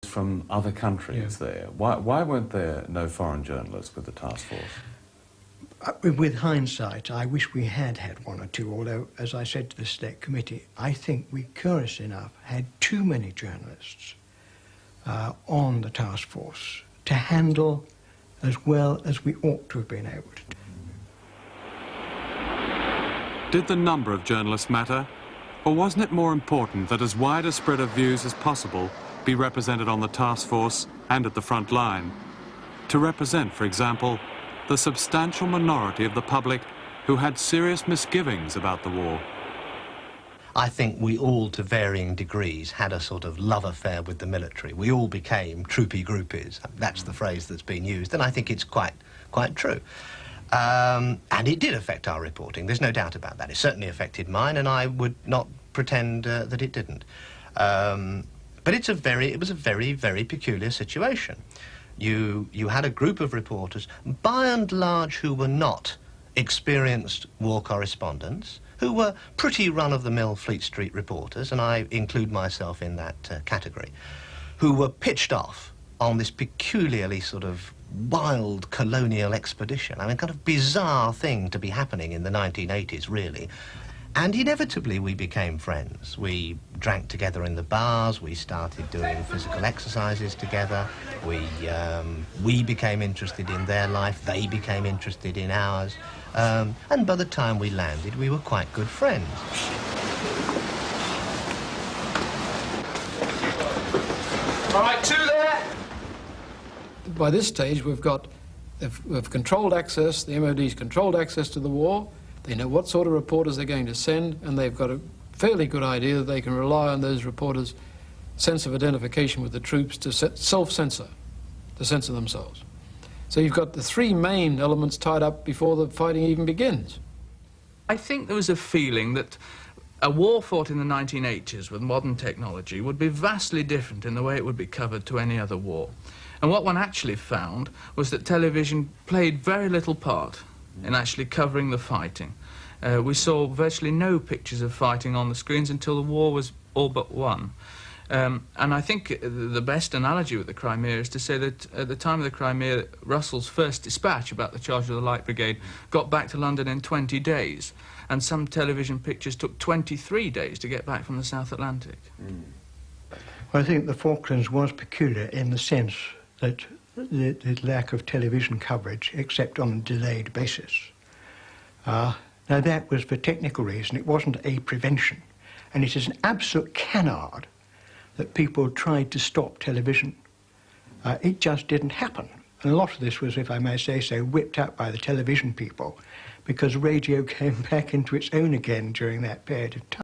from other countries there. Why weren't there no foreign journalists with the task force? With hindsight, I wish we had had one or two, although, as I said to the Select Committee, I think we, curious enough, had too many journalists on the task force to handle as well as we ought to have been able to do. Did the number of journalists matter? Or wasn't it more important that as wide a spread of views as possible be represented on the task force and at the front line? To represent, for example, the substantial minority of the public who had serious misgivings about the war. I think we all, to varying degrees, had a sort of love affair with the military. We all became troopy groupies. That's the phrase that's been used, and I think it's quite true. And it did affect our reporting. There's no doubt about that. It certainly affected mine, and I would not pretend that it didn't. But it was a very, very peculiar situation. You had a group of reporters, by and large, who were not experienced war correspondents, who were pretty run-of-the-mill Fleet Street reporters, and I include myself in that category, who were pitched off on this peculiarly sort of wild colonial expedition. I mean, kind of bizarre thing to be happening in the 1980s, really. And inevitably we became friends. We drank together in the bars, we started doing physical exercises together, we became interested in their life, they became interested in ours, and by the time we landed we were quite good friends. All right, two there! By this stage we've controlled access, the MOD's controlled access to the war. They know what sort of reporters they're going to send, and they've got a fairly good idea that they can rely on those reporters' sense of identification with the troops to self-censor, to censor themselves. So you've got the three main elements tied up before the fighting even begins. I think there was a feeling that a war fought in the 1980s with modern technology would be vastly different in the way it would be covered to any other war. And what one actually found was that television played very little part in actually covering the fighting. We saw virtually no pictures of fighting on the screens until the war was all but won. And I think the best analogy with the Crimea is to say that at the time of the Crimea, Russell's first dispatch about the charge of the Light Brigade got back to London in 20 days, and some television pictures took 23 days to get back from the South Atlantic. Well, I think the Falklands was peculiar in the sense that the lack of television coverage, except on a delayed basis. Now that was for technical reason, it wasn't a prevention. And it is an absolute canard that people tried to stop television. It just didn't happen. And a lot of this was, if I may say so, whipped up by the television people, because radio came back into its own again during that period of time.